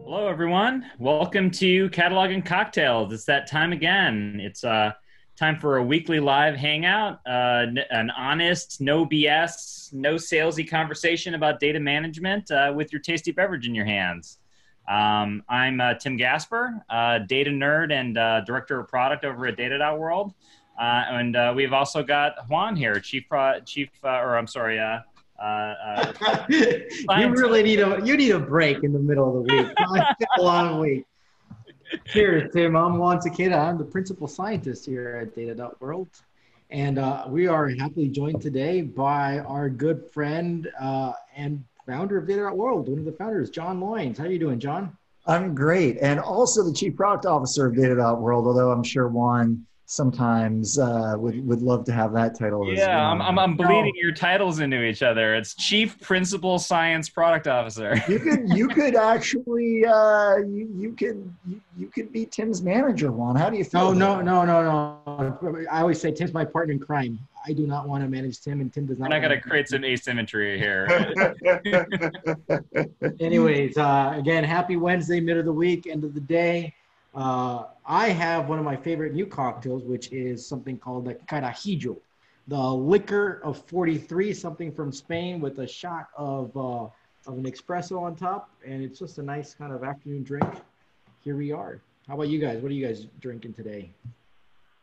Hello, everyone. Welcome to Catalog and Cocktails. It's that time again. It's time for a weekly live hangout, an honest, no BS, no salesy conversation about data management with your tasty beverage in your hands. I'm Tim Gasper, data nerd and director of product over at Data.World. And we've also got Juan here, You really need a break in the middle of the week. It's been a long week. Cheers, Tim. I'm Juan Takeda. I'm the principal scientist here at Data.World. And we are happily joined today by our good friend and founder of Data.World, one of the founders, John Loynes. How are you doing, John? I'm great. And also the chief product officer of Data.World, although I'm sure Juan sometimes would love to have that title. Yeah, as well. I'm bleeding your titles into each other. It's Chief Principal Science Product Officer. You could actually you could be Tim's manager, Juan. How do you feel? No. I always say Tim's my partner in crime. I do not want to manage Tim, and Tim does not. We're not going to create some asymmetry here. Anyways, again, happy Wednesday, mid of the week, end of the day. I have one of my favorite new cocktails, which is something called the Carajillo, the liquor of 43, something from Spain with a shot of an espresso on top, and it's just a nice kind of afternoon drink. Here we are. How about you guys? What are you guys drinking today?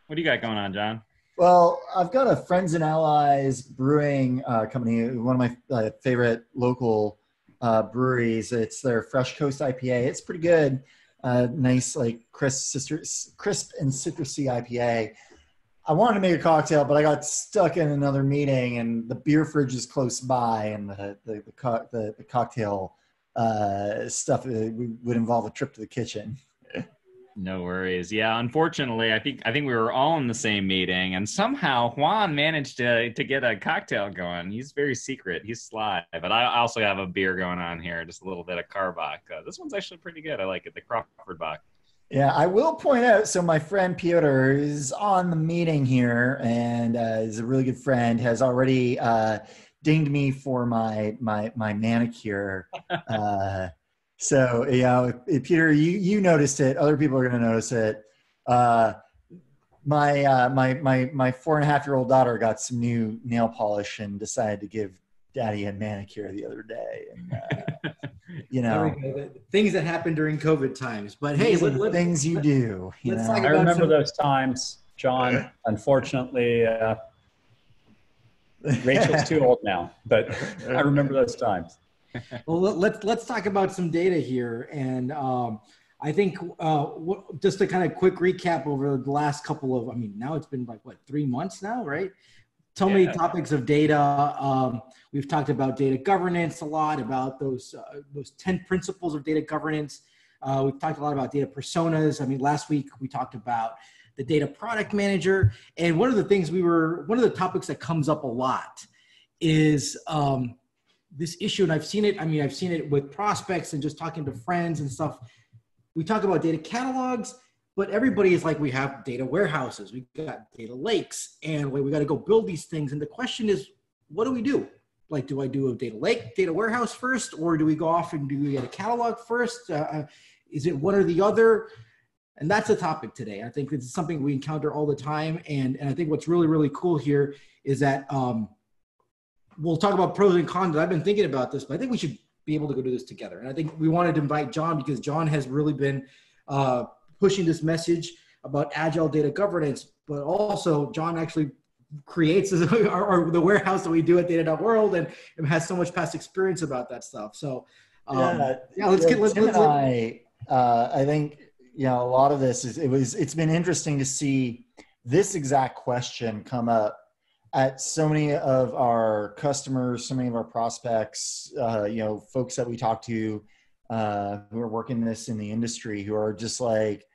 What do you got going on, John? Well, I've got a Friends and Allies brewing company, one of my favorite local breweries. It's their Fresh Coast IPA. It's pretty good. Nice, like crisp and citrusy IPA. I wanted to make a cocktail, but I got stuck in another meeting, and the beer fridge is close by, and the cocktail stuff would involve a trip to the kitchen. No worries. Yeah, unfortunately, I think we were all in the same meeting, and somehow Juan managed to get a cocktail going. He's very secret. He's sly. But I also have a beer going on here, just a little bit of Karbach. This one's actually pretty good. I like it, the Crawford Bach. Yeah, I will point out, so my friend Piotr is on the meeting here, and is a really good friend, has already dinged me for my manicure. So, Peter, you noticed it. Other people are going to notice it. My 4.5-year-old daughter got some new nail polish and decided to give Daddy a manicure the other day. And things that happen during COVID times. But hey, things you do. I remember those times, John. Unfortunately, Rachel's too old now, but I remember those times. Well, let's talk about some data here, and I think just a kind of quick recap over the last couple of, now it's been like 3 months now, right? So many topics of data. We've talked about data governance a lot, about those 10 principles of data governance. We've talked a lot about data personas. Last week we talked about the data product manager, and one of the topics that comes up a lot is this issue, and I've seen it with prospects and just talking to friends and stuff. We talk about data catalogs, but everybody is like, we have data warehouses, we got data lakes, and we got to go build these things. And the question is, what do we do? Like, do I do a data lake, data warehouse first, or do we go off and do we get a catalog first? Is it one or the other? And that's the topic today. I think it's something we encounter all the time. And I think what's really, really cool here is that we'll talk about pros and cons. I've been thinking about this, but I think we should be able to go do this together. And I think we wanted to invite John because John has really been pushing this message about agile data governance, but also John actually creates the warehouse that we do at Data.World and has so much past experience about that stuff. So I think, a lot of this it's been interesting to see this exact question come up at so many of our customers, so many of our prospects, folks that we talk to who are working this in the industry, who are just like,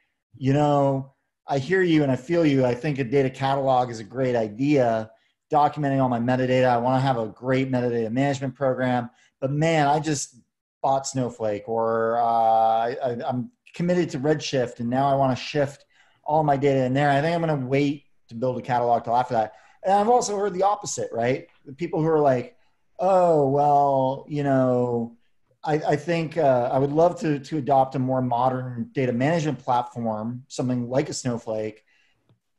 I hear you and I feel you. I think a data catalog is a great idea, documenting all my metadata. I want to have a great metadata management program, but man, I just bought Snowflake, or I'm committed to Redshift, and now I want to shift all my data in there. I think I'm going to wait to build a catalog till after that. And I've also heard the opposite, right? The people who are like, oh, well, I think I would love to adopt a more modern data management platform, something like a Snowflake.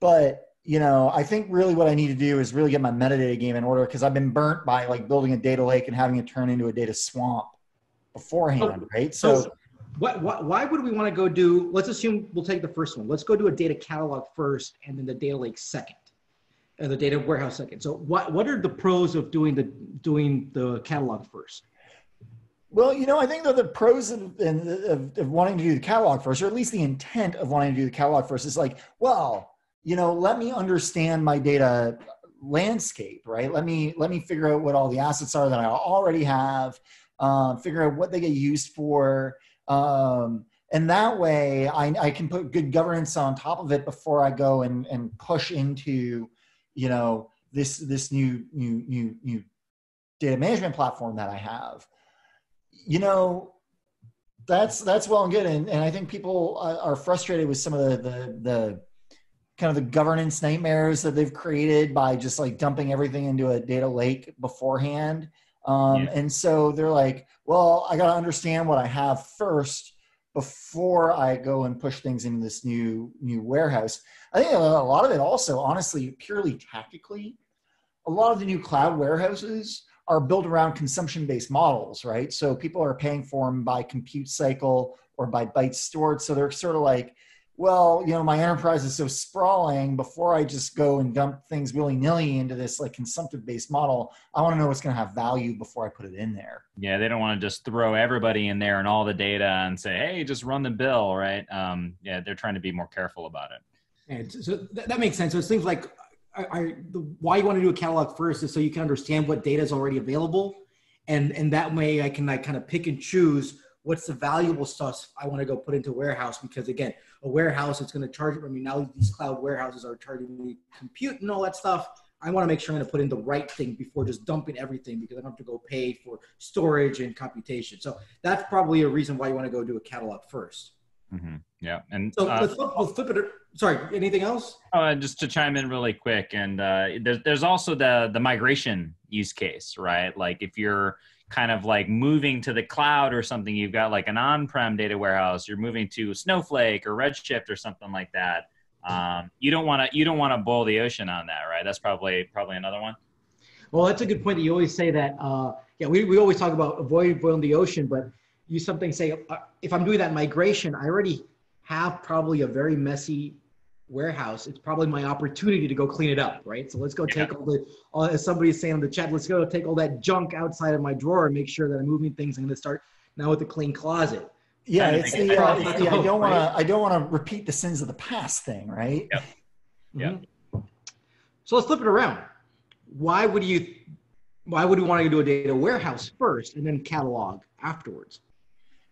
But, I think really what I need to do is really get my metadata game in order, because I've been burnt by like building a data lake and having it turn into a data swamp beforehand, right? So why would we want to go do, let's assume we'll take the first one. Let's go do a data catalog first and then the data lake second, and the data warehouse second. So what are the pros of doing the catalog first? Well, I think that the pros of wanting to do the catalog first, or at least the intent of wanting to do the catalog first, is like, well, let me understand my data landscape, right? Let me figure out what all the assets are that I already have, figure out what they get used for. And that way I can put good governance on top of it before I go and push into, this new data management platform that I have. That's well and good. And I think people are frustrated with some of the kind of the governance nightmares that they've created by just like dumping everything into a data lake beforehand. And so they're like, well, I got to understand what I have first before I go and push things into this new warehouse. I think a lot of it also, honestly, purely tactically, a lot of the new cloud warehouses are built around consumption-based models, right? So people are paying for them by compute cycle or by bytes stored. So they're sort of like, well, my enterprise is so sprawling, before I just go and dump things willy-nilly into this like consumptive-based model, I want to know what's going to have value before I put it in there. Yeah, they don't want to just throw everybody in there and all the data and say, hey, just run the bill, right? Yeah, they're trying to be more careful about it. And so that makes sense. So it seems like why you want to do a catalog first is so you can understand what data is already available. And that way I can kind of pick and choose what's the valuable stuff I want to go put into a warehouse, because again, a warehouse, it's going to charge, now these cloud warehouses are charging me compute and all that stuff. I want to make sure I'm going to put in the right thing before just dumping everything, because I don't have to go pay for storage and computation. So that's probably a reason why you want to go do a catalog first. Mm-hmm. Yeah. And so let's flip it. Sorry, anything else? Just to chime in really quick. And there's also the migration use case, right? Like if you're kind of like moving to the cloud or something, you've got like an on-prem data warehouse, you're moving to Snowflake or Redshift or something like that. You don't want to boil the ocean on that, right? That's probably another one. Well, that's a good point that you always say that. We always talk about avoid boiling the ocean, but you say, if I'm doing that migration, I already have probably a very messy warehouse. It's probably my opportunity to go clean it up, right? So let's go take as somebody's saying in the chat, let's go take all that junk outside of my drawer and make sure that I'm moving things. I'm going to start now with the clean closet. Yeah, I don't want to repeat the sins of the past thing, right? Yep. Yeah. Mm-hmm. So let's flip it around. Why would we want to do a data warehouse first and then catalog afterwards?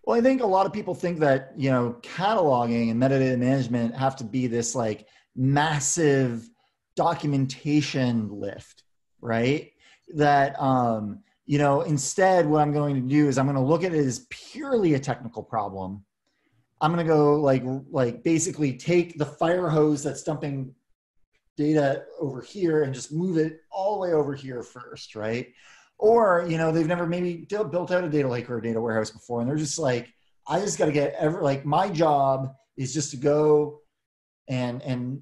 Well, I think a lot of people think that, cataloging and metadata management have to be this like massive documentation lift, right? That, instead what I'm going to do is I'm going to look at it as purely a technical problem. I'm going to go like basically take the fire hose that's dumping data over here and just move it all the way over here first, right? Or, they've never maybe built out a data lake or a data warehouse before. And they're just like, I just got to get my job is just to go and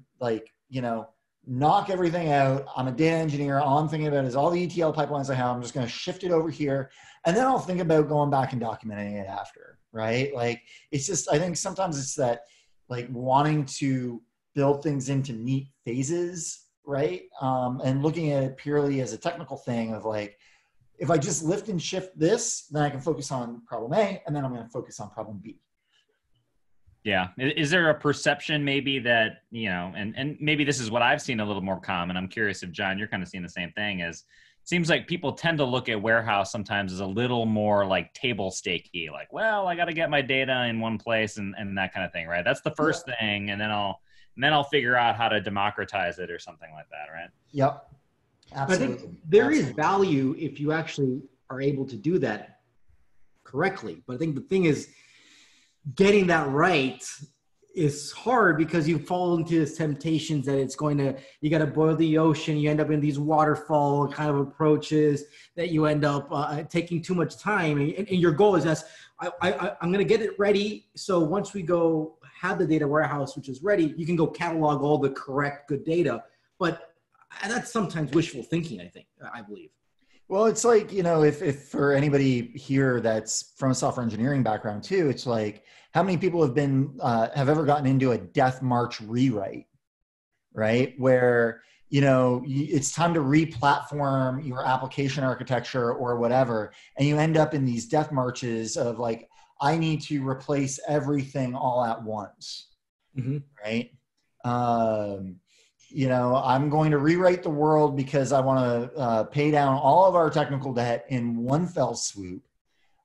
knock everything out. I'm a data engineer. All I'm thinking about is all the ETL pipelines I have. I'm just going to shift it over here. And then I'll think about going back and documenting it after, right? Like, it's just, I think sometimes it's that like wanting to build things into neat phases, right? And looking at it purely as a technical thing of like, if I just lift and shift this, then I can focus on problem A, and then I'm going to focus on problem B. Yeah. Is there a perception maybe that, and maybe this is what I've seen a little more common. I'm curious if, John, you're kind of seeing the same thing, is it seems like people tend to look at warehouse sometimes as a little more like table stakey, like, well, I got to get my data in one place and that kind of thing, right? That's the first thing. And then I'll figure out how to democratize it or something like that, right? Yep. Absolutely. I think there is value if you actually are able to do that correctly. But I think the thing is getting that right is hard because you fall into this temptations that you got to boil the ocean. You end up in these waterfall kind of approaches that you end up taking too much time. And your goal is I'm going to get it ready. So once we go have the data warehouse, which is ready, you can go catalog all the correct, good data. But that's sometimes wishful thinking, I believe. Well, it's like, if for anybody here that's from a software engineering background too, it's like, how many people have ever gotten into a death march rewrite, right? Where, it's time to re-platform your application architecture or whatever. And you end up in these death marches of like, I need to replace everything all at once, right? I'm going to rewrite the world because I want to pay down all of our technical debt in one fell swoop.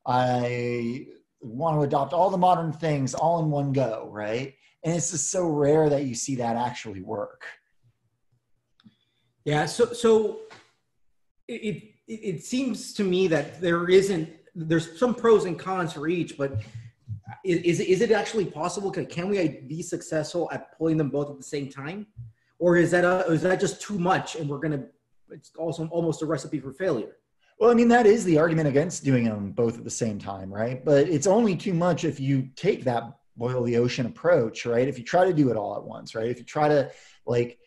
I want to adopt all the modern things all in one go, right? And it's just so rare that you see that actually work. Yeah, so it seems to me that there's some pros and cons for each, but is it actually possible? Can we be successful at pulling them both at the same time? Or is that just too much and it's also almost a recipe for failure? Well, I mean, that is the argument against doing them both at the same time, right? But it's only too much if you take that boil the ocean approach, right? If you try to do it all at once, right? If you try to like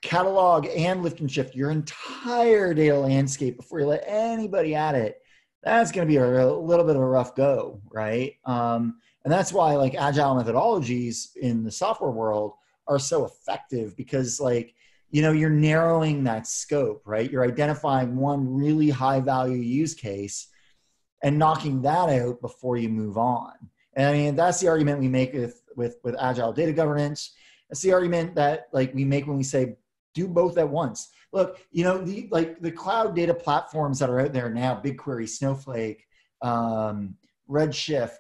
catalog and lift and shift your entire data landscape before you let anybody at it, that's going to be a little bit of a rough go, right? And that's why like agile methodologies in the software world are so effective because you're narrowing that scope, right? You're identifying one really high value use case and knocking that out before you move on. And I mean, that's the argument we make with agile data governance. That's the argument that we make when we say, do both at once. Look, the cloud data platforms that are out there now, BigQuery, Snowflake, Redshift,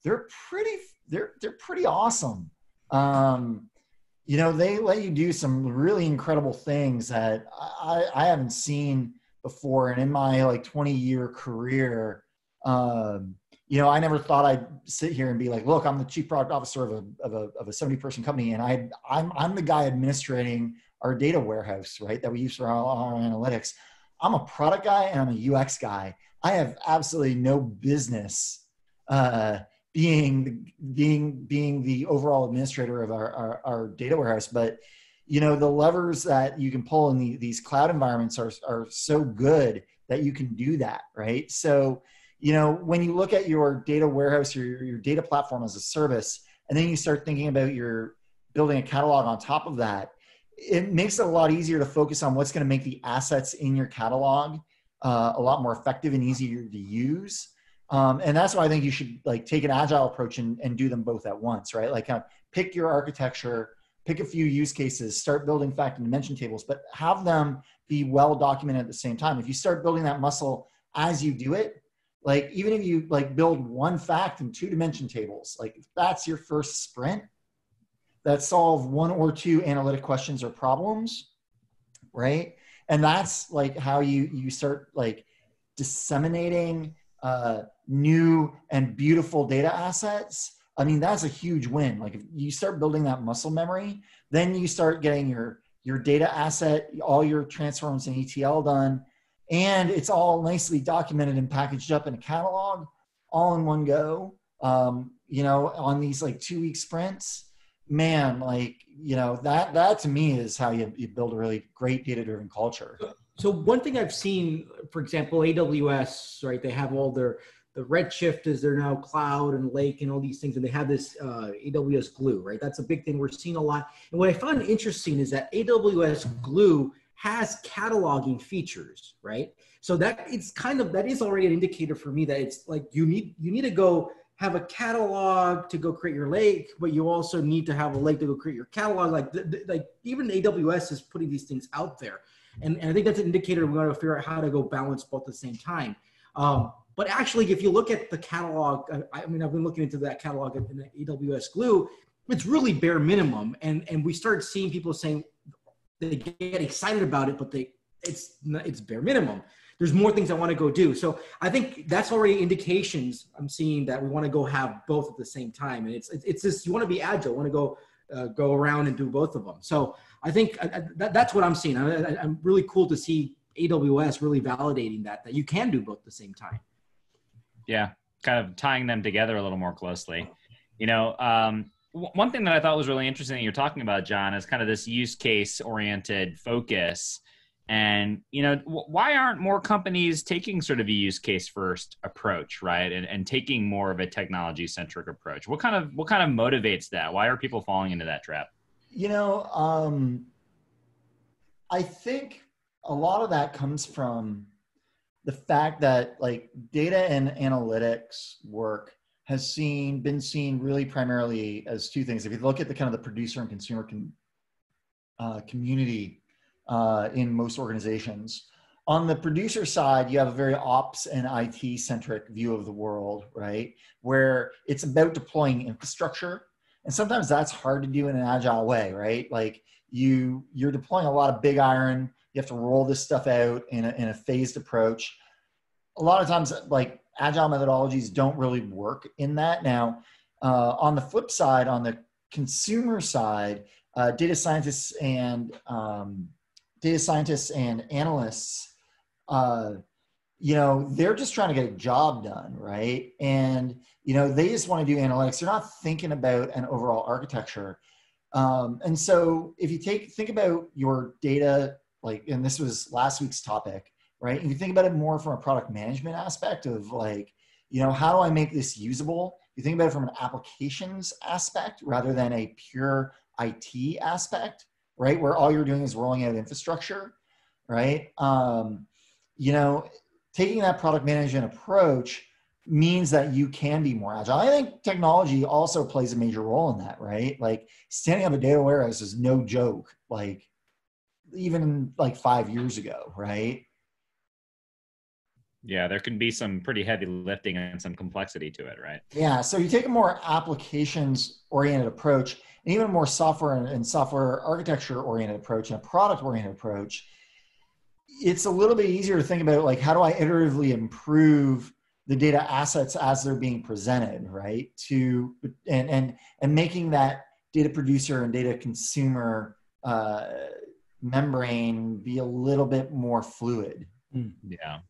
they're pretty awesome. They let you do some really incredible things that I haven't seen before. And in my 20-year career, I never thought I'd sit here and be like, look, I'm the chief product officer of a 70-person company. And I'm the guy administrating our data warehouse, right? That we use for our analytics. I'm a product guy and I'm a UX guy. I have absolutely no business, being the overall administrator of our data warehouse. But, the levers that you can pull in these cloud environments are so good that you can do that, right? So, when you look at your data warehouse or your data platform as a service, and then you start thinking about your building a catalog on top of that, it makes it a lot easier to focus on what's going to make the assets in your catalog a lot more effective and easier to use. And that's why I think you should take an agile approach and do them both at once, right? Kind of pick your architecture, pick a few use cases, start building fact and dimension tables, but have them be well documented at the same time. If you start building that muscle as you do it, even if you build one fact and 2 dimension tables, if that's your first sprint that solve 1 or 2 analytic questions or problems, right? And that's how you start disseminating new and beautiful data assets. I mean, that's a huge win. If you start building that muscle memory, then you start getting your data asset, all your transforms and ETL done, and it's all nicely documented and packaged up in a catalog, all in one go. On these 2-week sprints, man, that to me is how you build a really great data-driven culture. So one thing I've seen, for example, AWS, right? They have all the Redshift is their now cloud and lake and all these things, and they have this AWS Glue, right? That's a big thing we're seeing a lot. And what I found interesting is that AWS Glue has cataloging features, right? So that is already an indicator for me that it's you need to go have a catalog to go create your lake, but you also need to have a lake to go create your catalog. Even AWS is putting these things out there. And I think that's an indicator we got to figure out how to go balance both at the same time. But actually, if you look at the catalog, I've been looking into that catalog in the AWS Glue, it's really bare minimum. And we start seeing people saying they get excited about it, but it's bare minimum. there's more things I want to go do. So I think that's already indications I'm seeing that we want to go have both at the same time. And it's just, you want to be agile, want to go around and do both of them. So I think that's what I'm seeing. I'm really cool to see AWS really validating that you can do both at the same time. Yeah, kind of tying them together a little more closely. You know, one thing that I thought was really interesting that you're talking about, John, is kind of this use case oriented focus. And, you know, why aren't more companies taking sort of a use case first approach, right? And taking more of a technology centric approach? What kind of motivates that? Why are people falling into that trap? You know, I think a lot of that comes from the fact that like data and analytics work has been seen really primarily as two things. If you look at the kind of the producer and consumer community in most organizations, on the producer side, you have a very ops and IT centric view of the world, right? Where it's about deploying infrastructure. And sometimes that's hard to do in an agile way, right? Like you're deploying a lot of big iron. You have to roll this stuff out in a phased approach. A lot of times, like agile methodologies don't really work in that. Now, on the flip side, on the consumer side, data scientists and analysts, you know, they're just trying to get a job done, right? And, you know, they just want to do analytics. They're not thinking about an overall architecture. And so if you think about your data, like, and this was last week's topic, right? If you think about it more from a product management aspect of like, you know, how do I make this usable? You think about it from an applications aspect rather than a pure IT aspect, right? Where all you're doing is rolling out infrastructure, right? You know, taking that product management approach means that you can be more agile. I think technology also plays a major role in that, right? Like standing up a data warehouse is no joke, like even like 5 years ago, right? Yeah, there can be some pretty heavy lifting and some complexity to it, right? Yeah, so you take a more applications-oriented approach, and even a more software and software architecture-oriented approach, and a product-oriented approach. It's a little bit easier to think about, like, how do I iteratively improve the data assets as they're being presented, right? And making that data producer and data consumer membrane be a little bit more fluid. Yeah.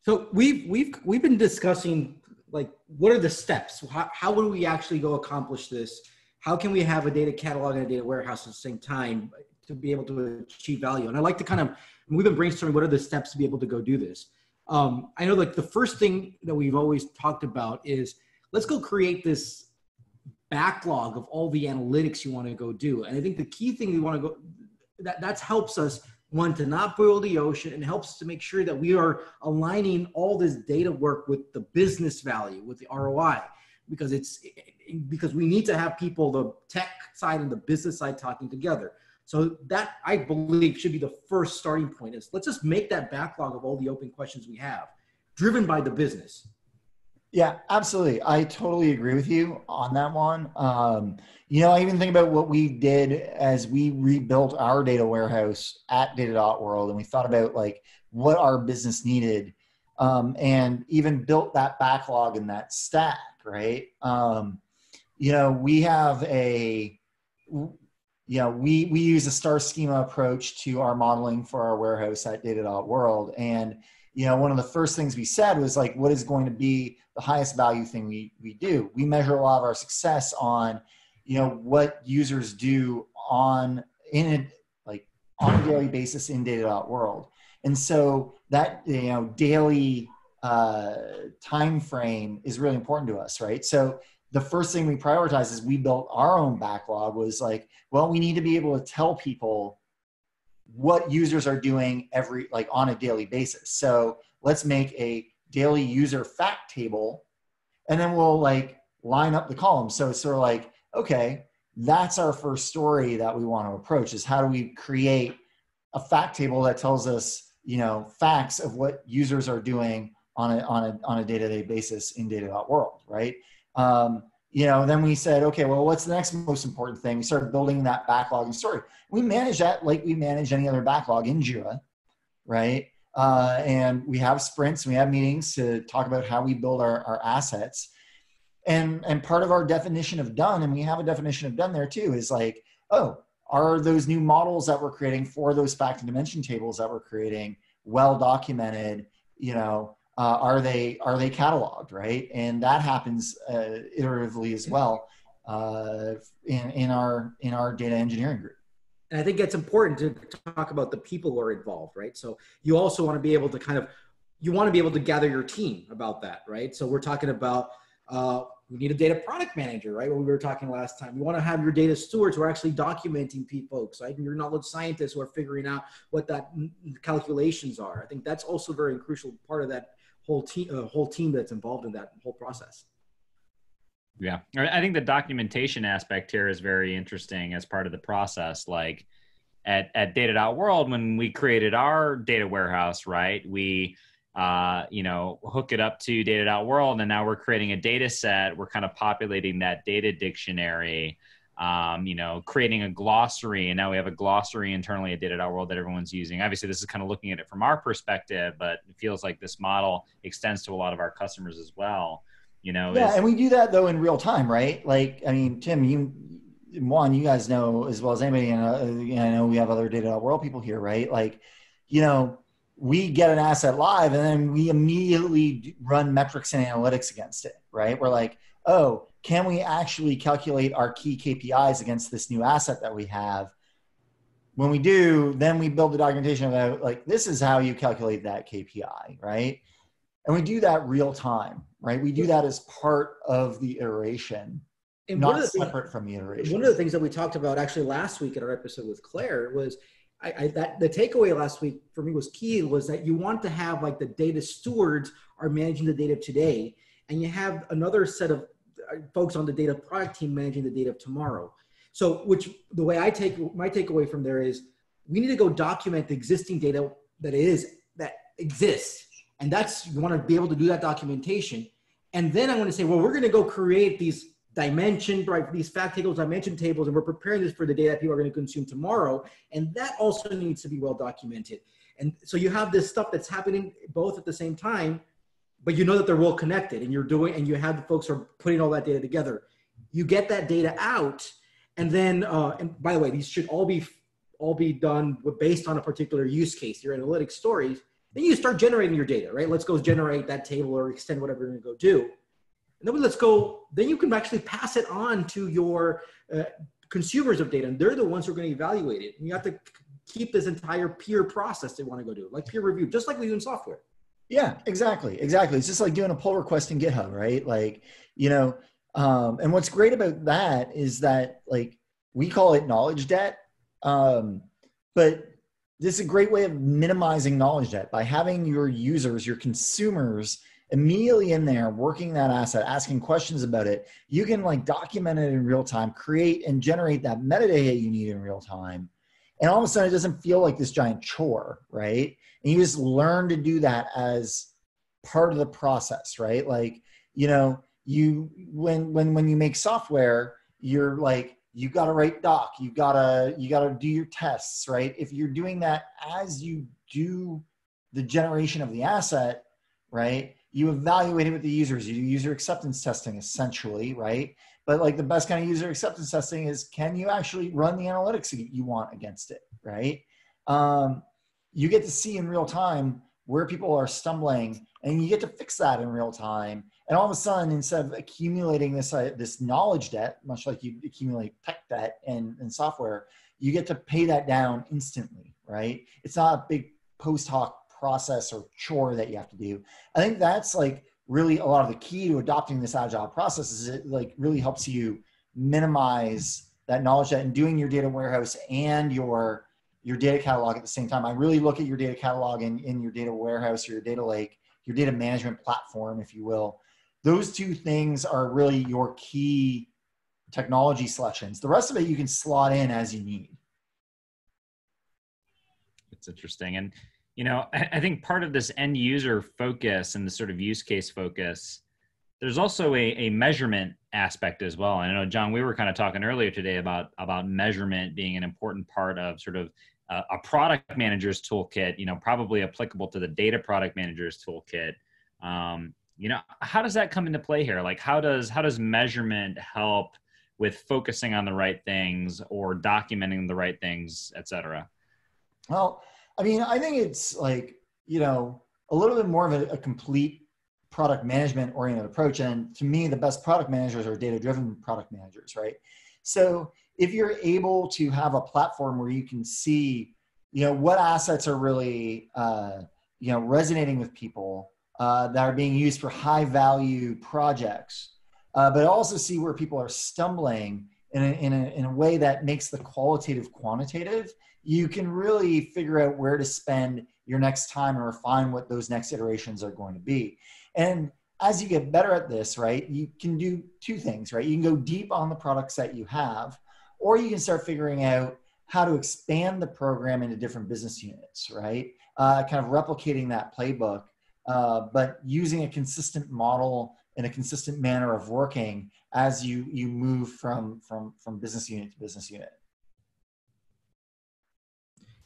So we've been discussing, like, what are the steps? How would we actually go accomplish this? How can we have a data catalog and a data warehouse at the same time to be able to achieve value? And I like to we've been brainstorming what are the steps to be able to go do this. I know, like, the first thing that we've always talked about is let's go create this backlog of all the analytics you want to go do. And I think the key thing we want to go, that helps us, one, to not boil the ocean, and helps us to make sure that we are aligning all this data work with the business value, with the ROI, because we need to have people, the tech side and the business side, talking together. So that, I believe, should be the first starting point. Is let's just make that backlog of all the open questions we have, driven by the business. Yeah, absolutely. I totally agree with you on that one. You know, I even think about what we did as we rebuilt our data warehouse at Data.World, and we thought about like what our business needed, and even built that backlog in that stack, right? You know, we have we use a star schema approach to our modeling for our warehouse at Data.World. And, you know, one of the first things we said was like, what is going to be the highest value thing we do? We measure a lot of our success on, you know, what users do on a daily basis in Data.World. And so that, you know, daily time frame is really important to us, right? So the first thing we prioritized as we built our own backlog was like, well, we need to be able to tell people what users are doing on a daily basis. So let's make a daily user fact table, and then we'll like line up the columns. So it's sort of like, okay, that's our first story that we want to approach, is how do we create a fact table that tells us, you know, facts of what users are doing on a day-to-day basis in Data.World, right? You know, then we said, okay, well, what's the next most important thing? We started building that backlog and story. We manage that like we manage any other backlog in Jira, right? and we have sprints, we have meetings to talk about how we build our assets. And part of our definition of done, and we have a definition of done there too, is like, oh, are those new models that we're creating for those fact and dimension tables that we're creating well documented? Are they cataloged, right? And that happens iteratively as well in our data engineering group. And I think it's important to talk about the people who are involved, right? So you also want to be able to you want to be able to gather your team about that, right? So we're talking about, we need a data product manager, right? What we were talking last time. We want to have your data stewards who are actually documenting folks, right? And your knowledge scientists who are figuring out what that calculations are. I think that's also a very crucial part of that whole team that's involved in that whole process. Yeah, I think the documentation aspect here is very interesting as part of the process. Like at Data.World, when we created our data warehouse, right, we hook it up to Data.World, and now we're creating a data set. We're kind of populating that data dictionary, creating a glossary, and now we have a glossary internally at Data.World that everyone's using. Obviously, this is kind of looking at it from our perspective, but it feels like this model extends to a lot of our customers as well. And we do that though in real time, right? Like, I mean, Tim, you guys know as well as anybody, and I know we have other Data.World people here, right? Like, we get an asset live and then we immediately run metrics and analytics against it, right? We're like, oh, can we actually calculate our key KPIs against this new asset that we have? When we do, then we build the documentation about like, this is how you calculate that KPI, right? And we do that real time, right? We do that as part of the iteration, and not separate from the iteration. One of the things that we talked about actually last week in our episode with Claire was that the takeaway last week for me was key, was that you want to have like the data stewards are managing the data of today, and you have another set of folks on the data product team managing the data of tomorrow. So my takeaway from there is we need to go document the existing data that exists. And you want to be able to do that documentation. And then I want to say, well, we're going to go create these these fact tables, dimension tables, and we're preparing this for the data that people are going to consume tomorrow. And that also needs to be well documented. And so you have this stuff that's happening both at the same time, but you know that they're well connected, and you have the folks who are putting all that data together. You get that data out, and then, and by the way, these should all be done based on a particular use case, your analytics stories. Then you start generating your data, right? Let's go generate that table or extend whatever you're going to go do. And then you can actually pass it on to your consumers of data, and they're the ones who are going to evaluate it. And you have to keep this entire peer process they want to go do, like peer review, just like we do in software. Yeah, exactly. It's just like doing a pull request in GitHub, right? Like, and what's great about that is that like we call it knowledge debt, but this is a great way of minimizing knowledge debt by having your users, your consumers immediately in there working that asset, asking questions about it. You can like document it in real time, create and generate that metadata you need in real time. And all of a sudden it doesn't feel like this giant chore, right? And you just learn to do that as part of the process, right? Like, when you make software, you're like, you got to write doc, you got to do your tests, right? If you're doing that as you do the generation of the asset, right? You evaluate it with the users, you do user acceptance testing essentially, right? But like the best kind of user acceptance testing is, can you actually run the analytics you want against it, right? You get to see in real time where people are stumbling, and you get to fix that in real time. And all of a sudden, instead of accumulating this knowledge debt, much like you accumulate tech debt in software, you get to pay that down instantly, right? It's not a big post hoc process or chore that you have to do. I think that's like really a lot of the key to adopting this agile process, is it like really helps you minimize that knowledge debt and doing your data warehouse and your data catalog at the same time. I really look at your data catalog in your data warehouse or your data lake, your data management platform, if you will. Those two things are really your key technology selections. The rest of it you can slot in as you need. It's interesting. And, I think part of this end user focus and the sort of use case focus, there's also a measurement aspect as well. And I know, John, we were kind of talking earlier today about measurement being an important part of sort of a product manager's toolkit, probably applicable to the data product manager's toolkit. How does that come into play here? Like, how does measurement help with focusing on the right things or documenting the right things, et cetera? Well, I mean, I think it's like, a little bit more of a complete product management oriented approach. And to me, the best product managers are data-driven product managers, right? So if you're able to have a platform where you can see, what assets are really, resonating with people that are being used for high value projects, but also see where people are stumbling in a way that makes the qualitative quantitative, you can really figure out where to spend your next time and refine what those next iterations are going to be. And as you get better at this, right, you can do two things, right? You can go deep on the products that you have, or you can start figuring out how to expand the program into different business units, right? Kind of replicating that playbook, but using a consistent model and a consistent manner of working as you move from business unit to business unit.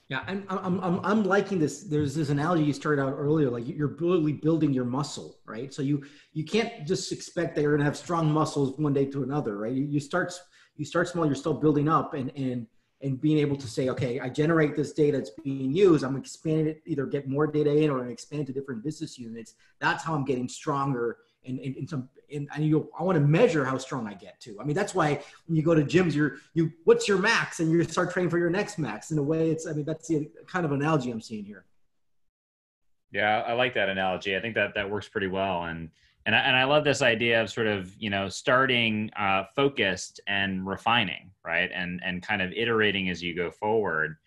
Yeah, I'm liking this. There's this analogy you started out earlier, like you're really building your muscle, right? So you can't just expect that you're gonna have strong muscles one day to another, right? You start small, you're still building up and being able to say, okay, I generate this data, it's being used, I'm expanding it, either get more data in or expand to different business units. That's how I'm getting stronger. And I want to measure how strong I get to. I mean, that's why when you go to gyms, what's your max, and you start training for your next max. In a way, that's the kind of analogy I'm seeing here. Yeah, I like that analogy. I think that works pretty well, and I love this idea of sort of starting focused and refining, right, and kind of iterating as you go forward.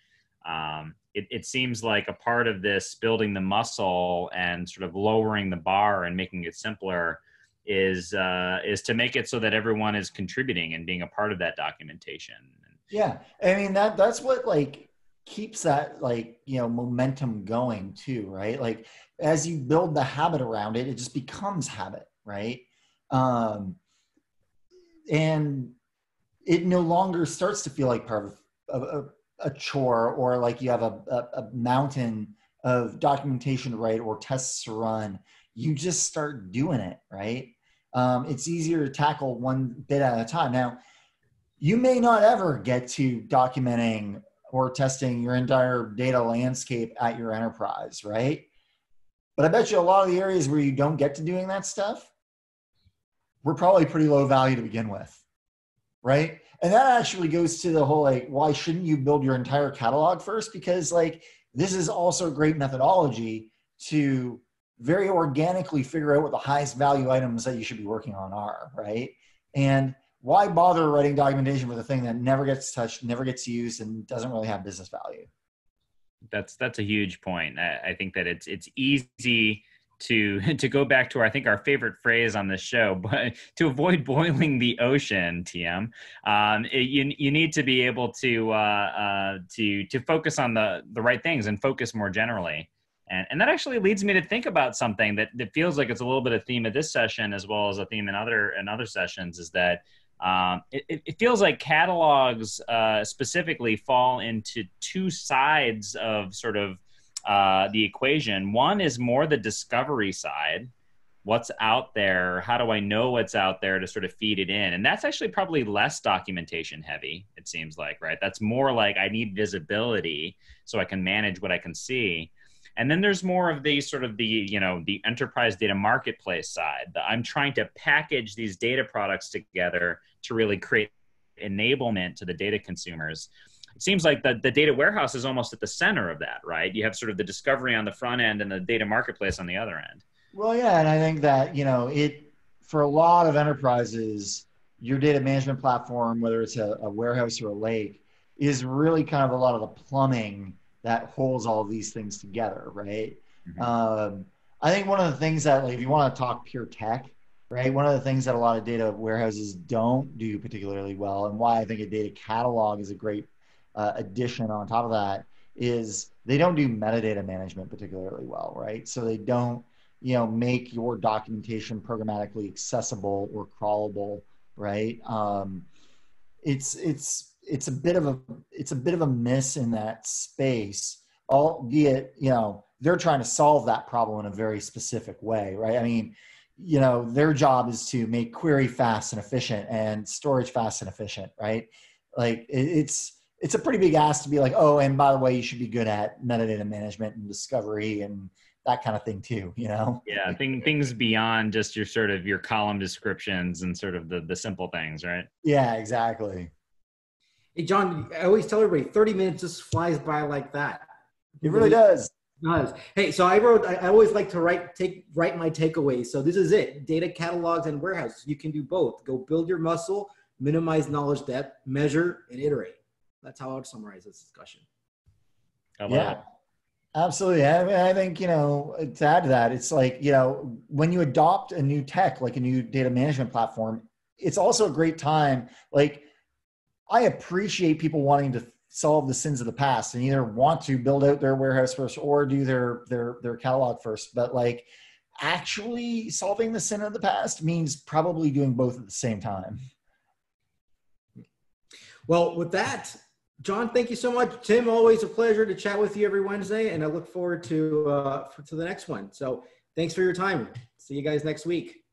It seems like a part of this building the muscle and sort of lowering the bar and making it simpler is to make it so that everyone is contributing and being a part of that documentation. Yeah, I mean that's what like keeps that momentum going too, right? Like as you build the habit around it, it just becomes habit, right? And it no longer starts to feel like part of a chore, or like you have a mountain of documentation to write or tests to run. You just start doing it, right? It's easier to tackle one bit at a time. Now, you may not ever get to documenting or testing your entire data landscape at your enterprise, right? But I bet you a lot of the areas where you don't get to doing that stuff, we're probably pretty low value to begin with, right? And that actually goes to the whole, like, why shouldn't you build your entire catalog first? Because like, this is also a great methodology to very organically figure out what the highest value items that you should be working on are, right? And why bother writing documentation for the thing that never gets touched, never gets used, and doesn't really have business value? That's a huge point. I think that it's easy to go back to our favorite phrase on this show, but to avoid boiling the ocean, TM, you need to be able to focus on the right things and focus more generally. And that actually leads me to think about something that feels like it's a little bit of theme of this session as well as a theme in other sessions, is that it feels like catalogs specifically fall into two sides of sort of the equation. One is more the discovery side. What's out there? How do I know what's out there to sort of feed it in? And that's actually probably less documentation heavy, it seems like, right? That's more like I need visibility so I can manage what I can see. And then there's more of the sort of the enterprise data marketplace side. I'm trying to package these data products together to really create enablement to the data consumers. It seems like the data warehouse is almost at the center of that, right? You have sort of the discovery on the front end and the data marketplace on the other end. Well, yeah, and I think that, for a lot of enterprises, your data management platform, whether it's a warehouse or a lake, is really kind of a lot of the plumbing that holds all of these things together, right? Mm-hmm. I think one of the things that, like, if you want to talk pure tech, right, one of the things that a lot of data warehouses don't do particularly well, and why I think a data catalog is a great addition on top of that, is they don't do metadata management particularly well, right? So they don't, make your documentation programmatically accessible or crawlable, right? It's it's a bit of a miss in that space, albeit, you know, they're trying to solve that problem in a very specific way, right? I mean, you know, their job is to make query fast and efficient and storage fast and efficient, right? Like it's a pretty big ask to be like, oh, and by the way, you should be good at metadata management and discovery and that kind of thing too, you know? Yeah, things beyond just your sort of your column descriptions and sort of the simple things, right? Yeah, exactly. Hey, John, I always tell everybody 30 minutes just flies by like that. It really does. Hey, so I always like to write my takeaways. So this is it: data catalogs and warehouses. You can do both. Go build your muscle, minimize knowledge depth, measure, and iterate. That's how I would summarize this discussion. I love it. Absolutely. I think, you know, to add to that, it's like, you know, when you adopt a new tech, like a new data management platform, it's also a great time. Like, I appreciate people wanting to solve the sins of the past and either want to build out their warehouse first or do their catalog first. But like actually solving the sin of the past means probably doing both at the same time. Well, with that, John, thank you so much. Tim, always a pleasure to chat with you every Wednesday, and I look forward to the next one. So thanks for your time. See you guys next week.